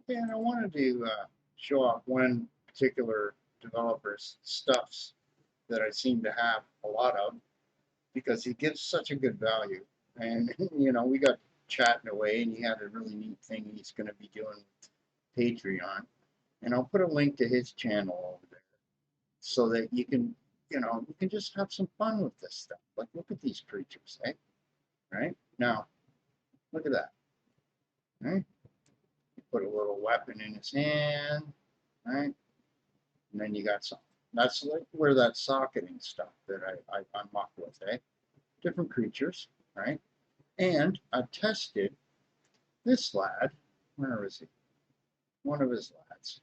Yeah, and I wanted to show off one particular developer's stuffs that I seem to have a lot of because he gives such a good value. And we got chatting away, and he had a really neat thing he's going to be doing with Patreon. And I'll put a link to his channel over there so that you can just have some fun with this stuff. Like, look at these creatures, eh? Right? Now, look at that. Right? You put a little weapon in his hand, right? And then you got some. That's like where that socketing stuff that I muck with, eh? Different creatures, right? And I tested this lad. Where is he? One of his lads.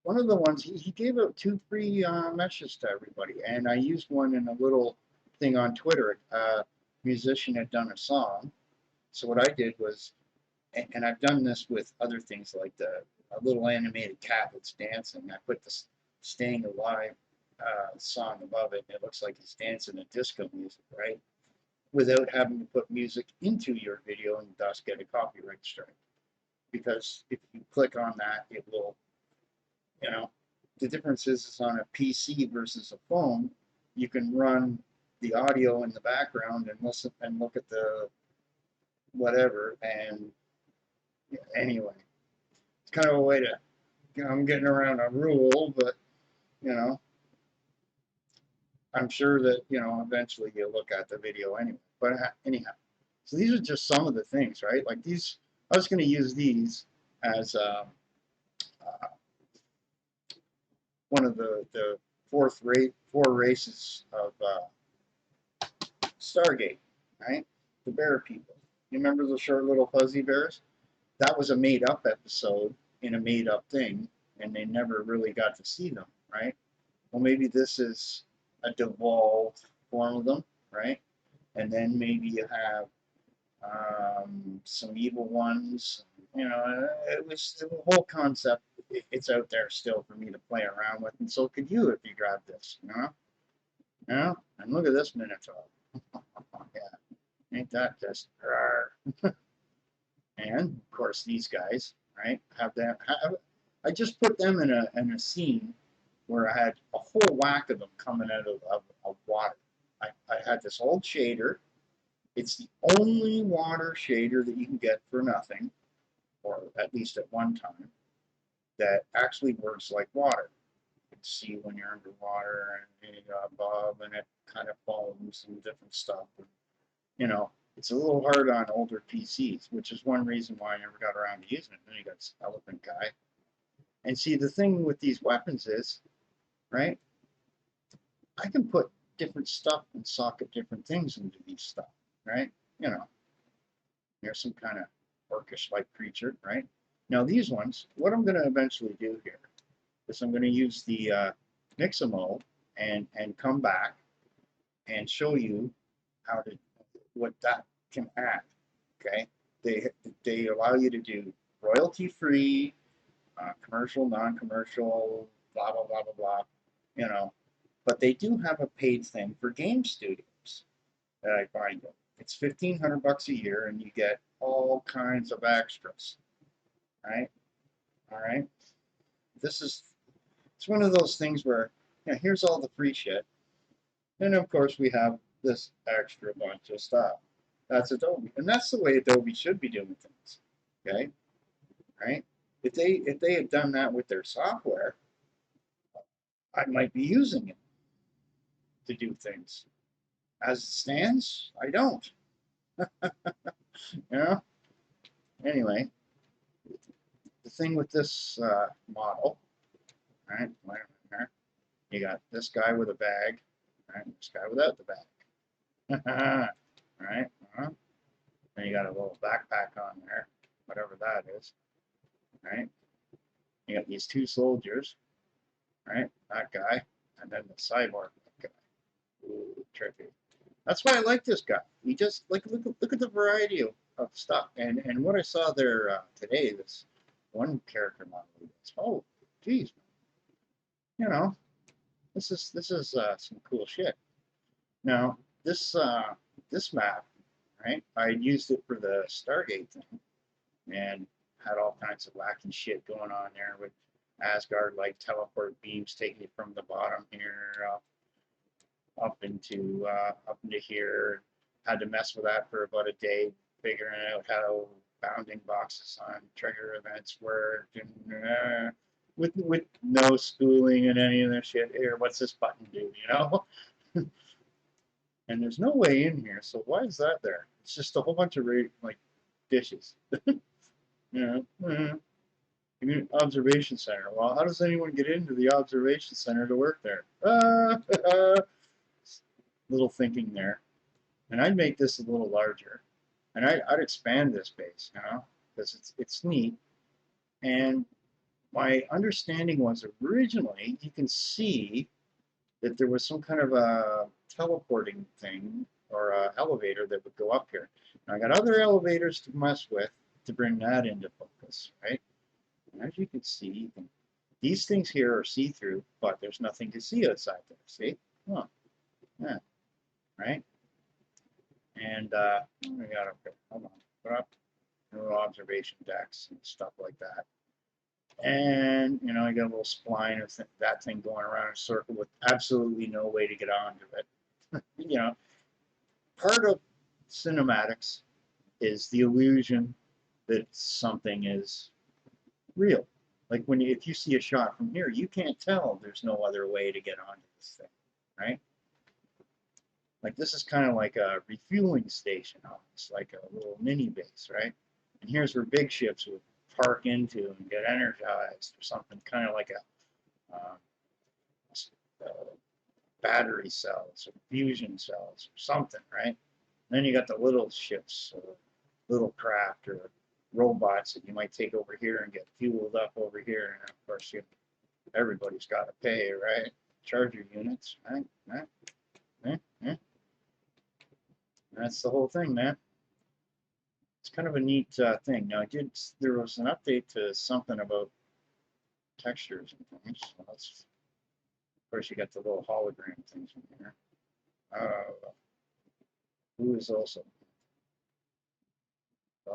One of the ones he gave out two free meshes to everybody, and I used one in a little thing on Twitter. A musician had done a song, so what I did was, and I've done this with other things like a little animated cat that's dancing. I put this "Staying Alive" song above it, and it looks like he's dancing to disco music, right? Without having to put music into your video and thus get a copyright strike. Because if you click on that, it will, you know, the difference is on a PC versus a phone, you can run the audio in the background and listen and look at the whatever. And anyway, it's kind of a way to, I'm getting around a rule, but you know, I'm sure that eventually you'll look at the video anyway. But anyhow, so these are just some of the things, right? Like these, I was going to use these as uh, one of the four races of Stargate, right? The bear people. You remember the short little fuzzy bears? That was a made up episode in a made up thing, and they never really got to see them, right? Well, maybe this is a devolved form of them, right? And then maybe you have some evil ones. It was the whole concept. It's out there still for me to play around with, and so could you if you grab this. And look at this Minotaur. Yeah, ain't that just rawr. And of course these guys, right? Have that. I just put them in a scene where I had a whole whack of them coming out of water. I had this old shader. It's the only water shader that you can get for nothing, or at least at one time, that actually works like water. You can see when you're underwater and above, and it kind of foams and different stuff. It's a little hard on older PCs, which is one reason why I never got around to using it. Then you got this elephant guy. And see, the thing with these weapons is, right, I can put different stuff and socket different things into these stuff, right? You know, there's some kind of orcish-like creature, right? Now these ones, what I'm going to eventually do here is I'm going to use the Mixamo and come back and show you how to what that can add. Okay, they they allow you to do royalty-free, commercial, non-commercial, blah blah blah blah blah. You know, but they do have a paid thing for game studios that I find them. It's $1,500 a year, and you get all kinds of extras. Right? All right. This is it's one of those things where here's all the free shit, and of course we have this extra bunch of stuff. That's Adobe, and that's the way Adobe should be doing things. Okay, right? If they had done that with their software, I might be using it to do things. As it stands, I don't. You know. Anyway, the thing with this model, right? You got this guy with a bag, right? This guy without the bag, right? Then you got a little backpack on there, whatever that is, right? You got these two soldiers, right? That guy, and then the cyborg guy. Ooh, trippy. That's why I like this guy. He just like look at the variety of stuff. And what I saw there today, this one character model. Oh, geez, you know, this is some cool shit. Now this map. right? I used it for the Stargate thing and had all kinds of wacky shit going on there with Asgard like teleport beams taking you from the bottom here up into here. Had to mess with that for about a day, figuring out how bounding boxes on trigger events worked, and with no schooling and any of that shit. Here, what's this button do? You know? And there's no way in here, so why is that there? It's just a whole bunch of like dishes. You know, observation center. Well, how does anyone get into the observation center to work there? Little thinking there. And I'd make this a little larger, and I'd expand this base, you know, because it's neat. And my understanding was originally you can see that there was some kind of a teleporting thing or a elevator that would go up here. Now I got other elevators to mess with to bring that into focus, right? And as you can see, these things here are see-through, but there's nothing to see outside there. See? Huh. Yeah. Right? And what we got up there? Hold on. Put up little observation decks and stuff like that. And, you know, I got a little spline of that thing going around in a circle with absolutely no way to get onto it. You know, part of cinematics is the illusion that something is real. Like if you see a shot from here, you can't tell there's no other way to get onto this thing, right? Like this is kind of like a refueling station, almost like a little mini base, right? And here's where big ships would park into and get energized or something, kind of like a battery cells or fusion cells or something, right? And then you got the little ships, or little craft or robots that you might take over here and get fueled up over here. And of course, everybody's got to pay, right? Charger units, right? That's the whole thing, man. It's kind of a neat thing. Now, there was an update to something about textures and things. So of course, you got the little hologram things in here. Who is also? I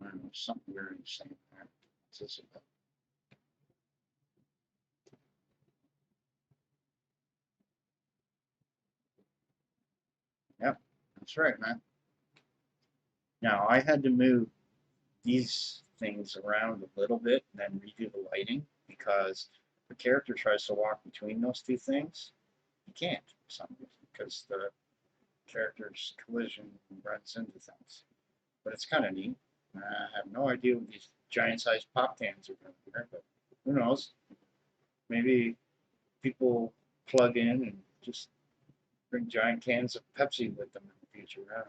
don't know, something very insane there. What's this about? Yep, that's right, man. Now, I had to move these things around a little bit and then redo the lighting because the character tries to walk between those two things. He can't for some reason because the character's collision runs into things. But it's kind of neat. I have no idea what these giant sized pop cans are doing here, but who knows? Maybe people plug in and just bring giant cans of Pepsi with them in the future. I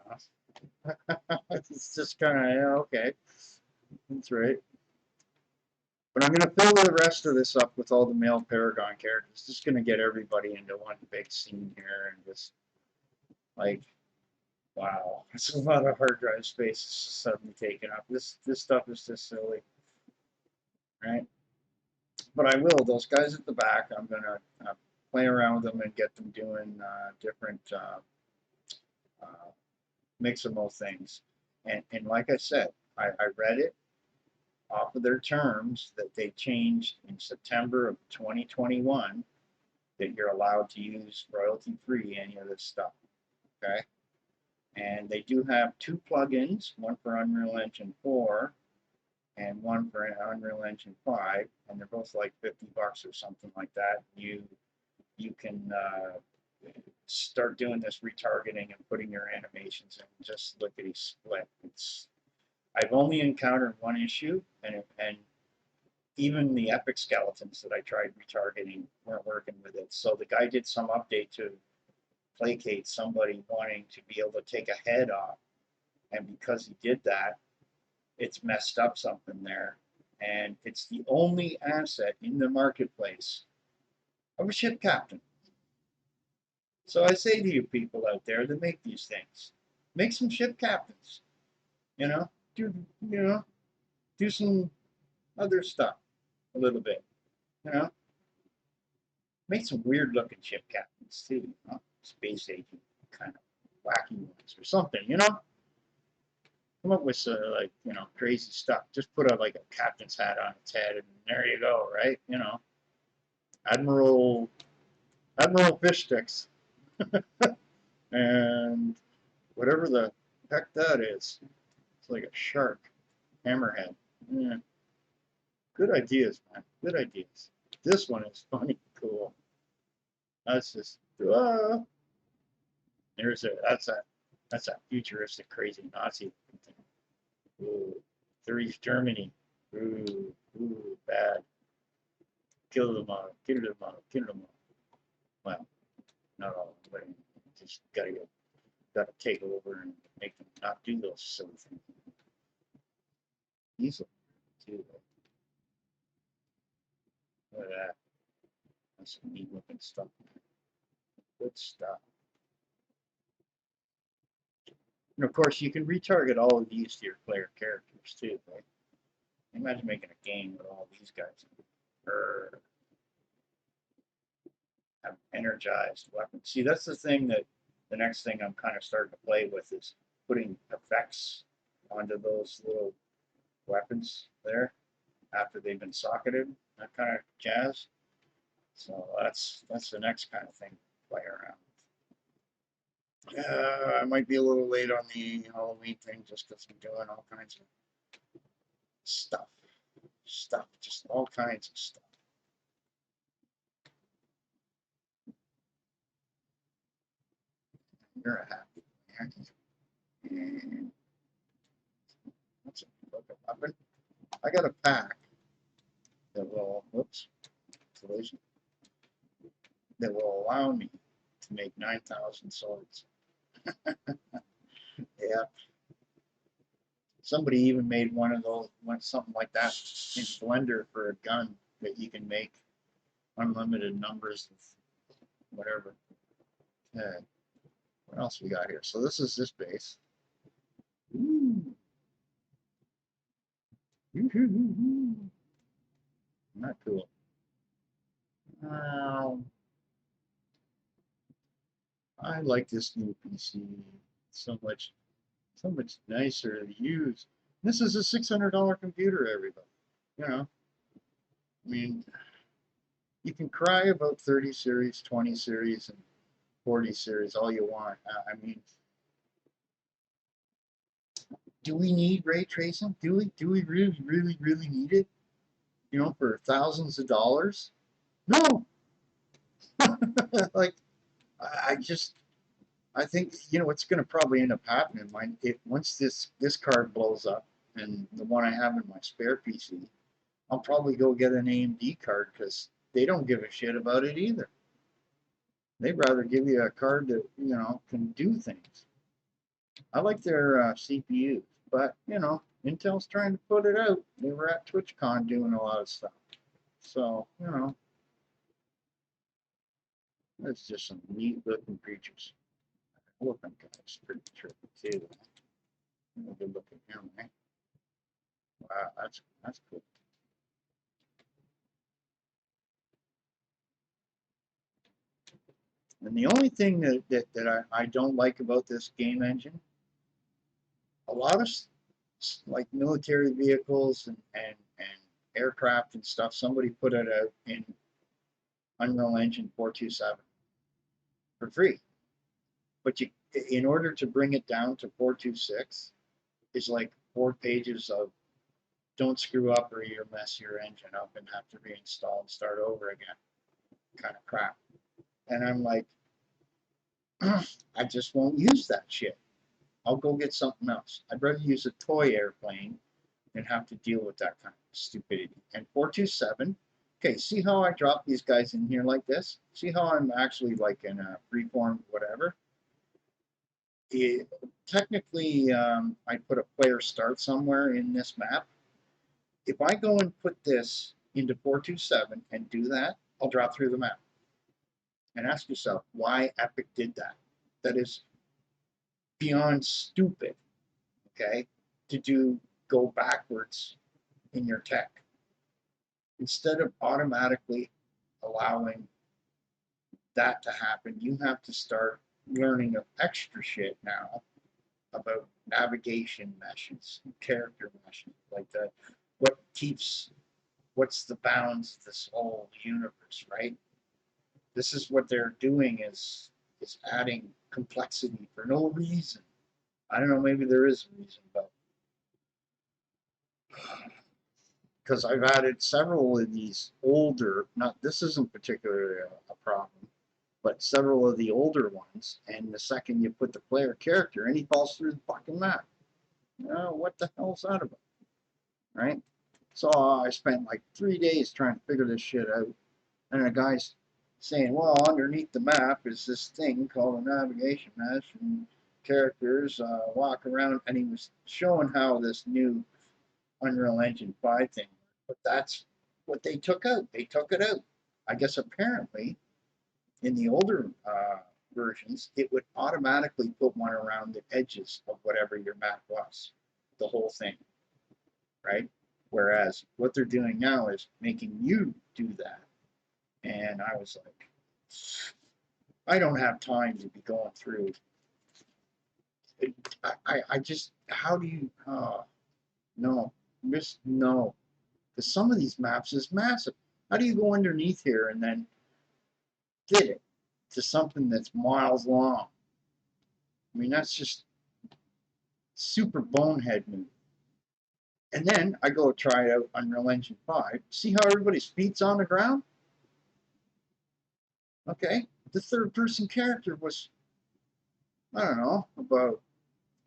don't know. It's just kind of, yeah, okay. That's right. But I'm going to fill the rest of this up with all the male Paragon characters. Just going to get everybody into one big scene here and just like, wow, it's a lot of hard drive space suddenly taken up. This stuff is just silly, right? But I will. Those guys at the back, I'm going to play around with them and get them doing different mixable things. And like I said, I read it off of their terms that they changed in September of 2021 that you're allowed to use royalty free any of this stuff. Okay. And they do have two plugins, one for Unreal Engine 4 and one for Unreal Engine 5, and they're both like $50 or something like that. You can start doing this retargeting and putting your animations in just lickety split. I've only encountered one issue, and even the epic skeletons that I tried retargeting weren't working with it. So the guy did some update to placate somebody wanting to be able to take a head off, and because he did that, it's messed up something there, and it's the only asset in the marketplace of a ship captain. So I say to you people out there that make these things, make some ship captains. You know, do some other stuff. a little bit, you know. Make some weird looking ship captains too, you know? Space agent kind of wacky ones or something, you know. Come up with like, you know, crazy stuff. Just put a like a captain's hat on its head, and there you go, right? You know, Admiral Fish Sticks, and whatever the heck that is. It's like a shark, hammerhead. Yeah, good ideas, man. Good ideas. This one is funny, cool. That's just there's a that's a futuristic crazy Nazi thing. Ooh, Three's Germany. Ooh, bad. Kill them all. Kill them all. Kill them all. Well, not all, but just gotta take over and make them not do those silly things. Easily, too. Look at that. That's some neat looking stuff. Good stuff. And of course, you can retarget all of these to your player characters too. Right? Imagine making a game with all these guys. Or have energized weapons. See, that's the thing that the next thing I'm kind of starting to play with is putting effects onto those little weapons there after they've been socketed, that kind of jazz. So that's the next kind of thing to play around. I might be a little late on the Halloween thing just because I'm doing all kinds of stuff, just all kinds of stuff. You're a happy man. That's a weapon. I got a pack that will, whoops, collision, that will allow me to make 9,000 swords. Yeah. Somebody even made one of those, something like that in Blender for a gun that you can make unlimited numbers of whatever. What else we got here? So this is this base. Ooh. Not cool. I like this new PC so much, so much nicer to use. This is a $600 computer, everybody. You know, I mean, you can cry about 30 series, 20 series, and 40 series all you want. I mean, do we need ray tracing? Do we really need it? You know, for thousands of dollars? No. Like, I just I think you know what's going to probably end up happening. Once this card blows up, and the one I have in my spare PC, I'll probably go get an AMD card because they don't give a shit about it either. They'd rather give you a card that you know can do things. I like their CPUs, but you know Intel's trying to put it out. They were at TwitchCon doing a lot of stuff, so you know it's just some neat looking creatures. Elephant guy's pretty trippy too. Good looking him, eh? Wow, that's cool. And the only thing that I don't like about this game engine, a lot of like military vehicles and aircraft and stuff, somebody put it out in Unreal Engine 427 for free. But in order to bring it down to 426, is like 4 pages of don't screw up or you'll mess your engine up and have to reinstall and start over again kind of crap. And I'm like, I just won't use that shit. I'll go get something else. I'd rather use a toy airplane than have to deal with that kind of stupidity. And 427, okay, see how I drop these guys in here like this? See how I'm actually like in a freeform whatever? Technically, I put a player start somewhere in this map. If I go and put this into 427 and do that, I'll drop through the map. And ask yourself why Epic did that. That is beyond stupid, okay, to go backwards in your tech. instead of automatically allowing that to happen, you have to start learning of extra shit now about navigation meshes, character meshes, like what keeps, what's the bounds of this whole universe, right? This is what they're doing is adding complexity for no reason. I don't know, maybe there is a reason, but because I've added several of these older, not this isn't particularly a problem, but several of the older ones, and the second you put the player character in, he falls through the fucking map. What the hell's that about, right? So I spent like 3 days trying to figure this shit out, and a guy's saying, well, underneath the map is this thing called a navigation mesh, and characters walk around, and he was showing how this new Unreal Engine 5 thing, but that's what they took out. They took it out. I guess apparently in the older versions, it would automatically put one around the edges of whatever your map was, the whole thing, right? Whereas what they're doing now is making you do that. And I was like, I don't have time to be going through. I just, how do you, no, just no. Because some of these maps is massive. How do you go underneath here and then fit it to something that's miles long? I mean, that's just super bonehead move. And then I go try it out Unreal Engine 5. See how everybody's feet's on the ground? Okay. The third person character was, I don't know, about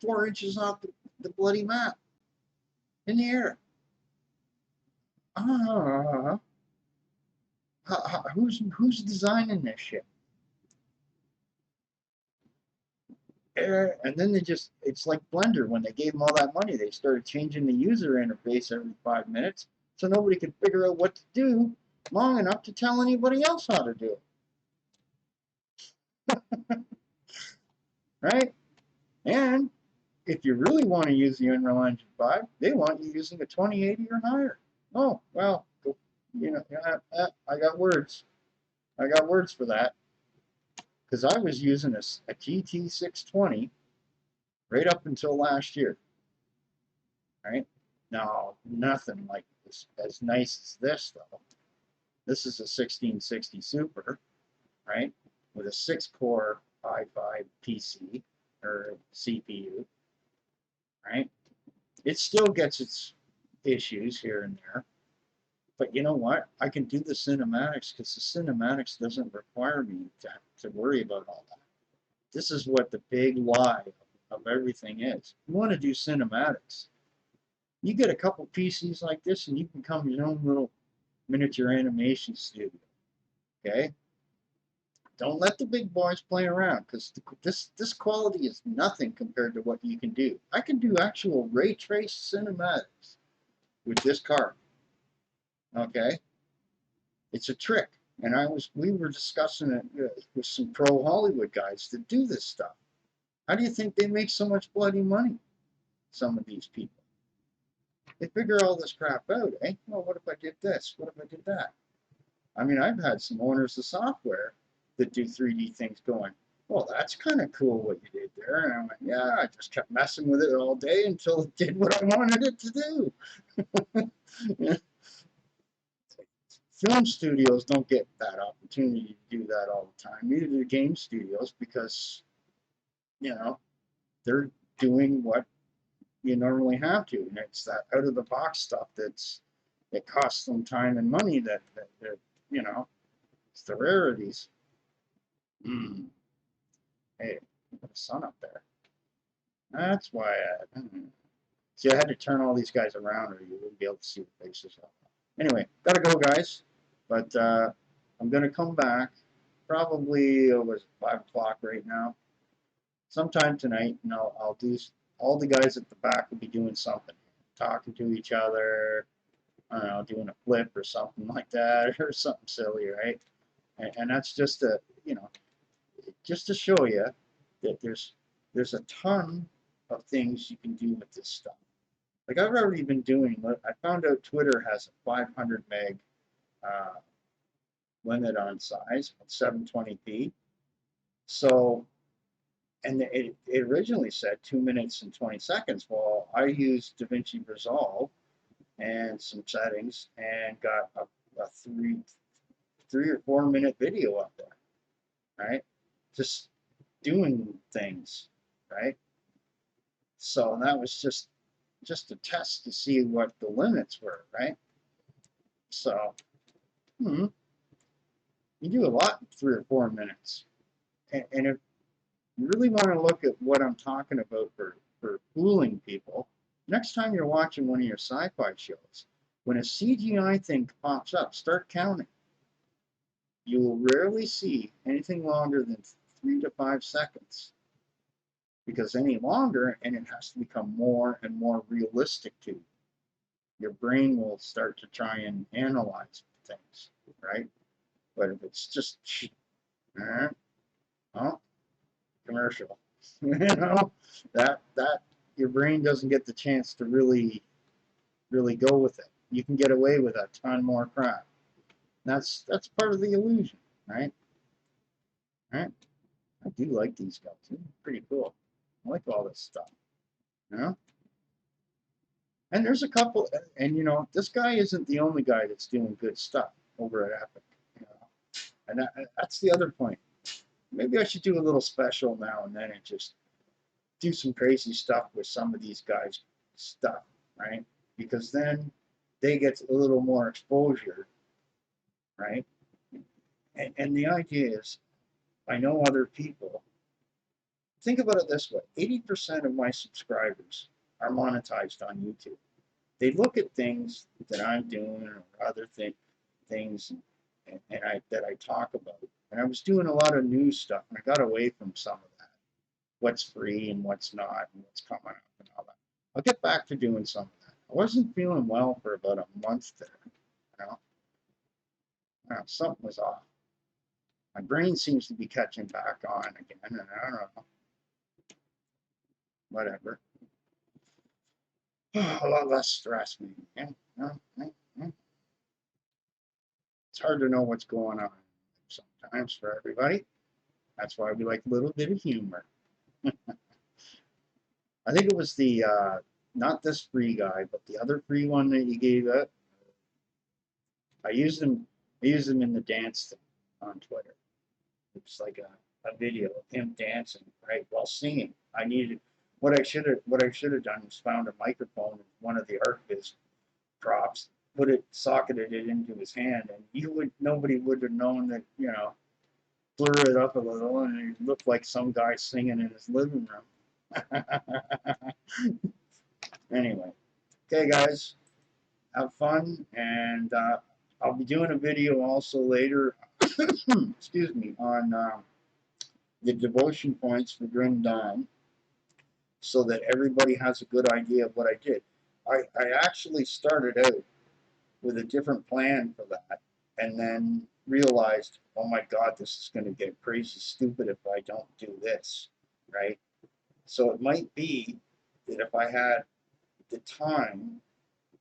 4 inches off the bloody map in the air. Ah, who's designing this shit? And then they just, it's like Blender. When they gave them all that money, they started changing the user interface every 5 minutes so nobody could figure out what to do long enough to tell anybody else how to do it. Right? And if you really want to use the Unreal Engine 5, they want you using a 2080 or higher. Oh, well, you know, I got words. I got words for that. Because I was using a GT 620 right up until last year. Right? No, nothing like this, as nice as this, though. This is a 1660 Super, right? With a 6-core i5 PC or CPU, right? It still gets its issues here and there. But you know what? I can do the cinematics because the cinematics doesn't require me to worry about all that. This is what the big lie of everything is. You want to do cinematics. You get a couple PCs like this and you can become your own little miniature animation studio. Okay? Don't let the big boys play around because this quality is nothing compared to what you can do. I can do actual ray trace cinematics with this card. Okay? It's a trick. And we were discussing it with some pro Hollywood guys that do this stuff. How do you think they make so much bloody money? Some of these people. They figure all this crap out, eh? Well, what if I did this? What if I did that? I mean, I've had some owners of software that do 3D things going, well, that's kind of cool what you did there. And I'm like, yeah, I just kept messing with it all day until it did what I wanted it to do. Yeah. Film studios don't get that opportunity to do that all the time. Neither do game studios because, you know, they're doing what you normally have to. And it's that out of the box stuff that costs them time and money that you know, it's the rarities. Mm. Hey, the sun up there. That's why see, I had to turn all these guys around or you wouldn't be able to see the faces. Anyway, gotta go, guys. But I'm gonna come back probably over 5 o'clock right now, sometime tonight, and I'll do all the guys at the back will be doing something, talking to each other. I don't know, doing a flip or something like that, or something silly, right? And that's just you know, just to show you that there's a ton of things you can do with this stuff. Like I've already been doing. I found out Twitter has a 500 meg limit on size, 720p. So, and it originally said 2 minutes and 20 seconds. Well, I used DaVinci Resolve and some settings and got a 3 or 4 minute video up there, right? Just doing things, right? So that was just a test to see what the limits were, right? So, you do a lot in 3 or 4 minutes. And if you really want to look at what I'm talking about for fooling people, next time you're watching one of your sci-fi shows, when a CGI thing pops up, start counting. You will rarely see anything longer than 3 to 5 seconds, because any longer, and it has to become more and more realistic to you. Your brain will start to try and analyze things, right? But if it's just, oh, commercial, that your brain doesn't get the chance to really go with it. You can get away with a ton more crap. That's part of the illusion, right? Right? I do like these guys. They're pretty cool. I like all this stuff, you know. And there's a couple, and this guy isn't the only guy that's doing good stuff over at Epic, you know. And that's the other point. Maybe I should do a little special now and then and just do some crazy stuff with some of these guys' stuff, right? Because then they get a little more exposure, right? And the idea is, I know other people. Think about it this way: 80% of my subscribers are monetized on YouTube. They look at things that I'm doing or other things that I talk about. And I was doing a lot of news stuff, and I got away from some of that. What's free and what's not, and what's coming up and all that. I'll get back to doing some of that. I wasn't feeling well for about a month there. Something was off. My brain seems to be catching back on again, and I don't know. Whatever. A lot less stress, maybe. It's hard to know what's going on sometimes for everybody. That's why we like a little bit of humor. I think it was the not this free guy, but the other free one that you gave up. I used them in the dance thing on Twitter. It's like a video of him dancing, right, while singing. I needed what I should have done was found a microphone in one of the ArcViz props, socketed it into his hand, and nobody would have known that, blur it up a little, and it looked like some guy singing in his living room. Anyway, okay, guys, have fun, and I'll be doing a video also later, excuse me, on the devotion points for Grim Dawn, so that everybody has a good idea of what I did. I actually started out with a different plan for that, and then realized, oh my God, this is going to get crazy stupid if I don't do this, right? So it might be that if I had the time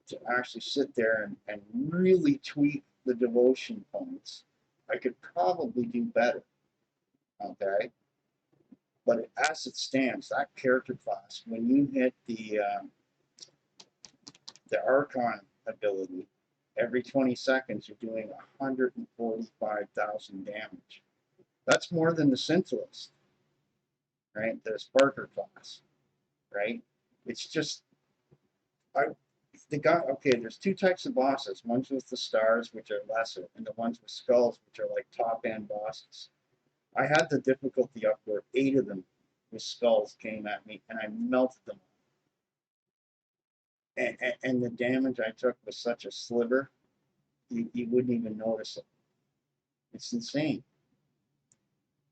to actually sit there and really tweak the devotion points, I could probably do better, okay? But as it stands, that character class, when you hit the Archon ability, every 20 seconds you're doing 145,000 damage. That's more than the Synthelist, right? The Sparker class, right? It's just, okay, there's two types of bosses. Ones with the stars, which are lesser, and the ones with skulls, which are like top-end bosses. I had the difficulty up where 8 of them with skulls came at me, and I melted them. And the damage I took was such a sliver, you wouldn't even notice it. It's insane.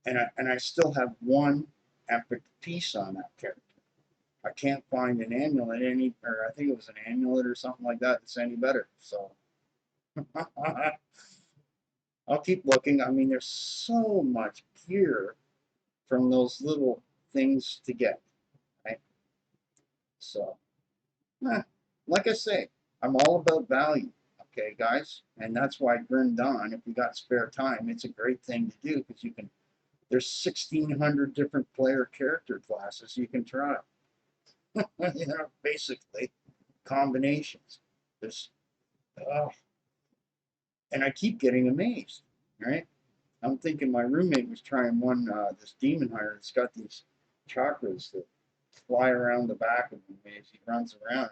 And I still have one epic piece on that character. I can't find an amulet or I think it was an amulet or something like that that's any better. So I'll keep looking. I mean, there's so much gear from those little things to get, right? So, like I say, I'm all about value. Okay, guys, and that's why Grim Dawn, if you got spare time, it's a great thing to do because you can. There's 1,600 different player character classes you can try. Basically combinations. There's, uh, and I keep getting amazed. Right? I'm thinking my roommate was trying one this demon hunter that's got these chakras that fly around the back of him as he runs around.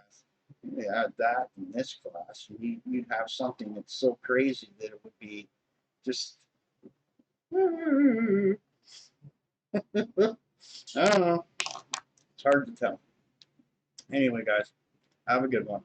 You add that in this class, you'd have something that's so crazy that it would be just. I don't know. It's hard to tell. Anyway, guys, have a good one.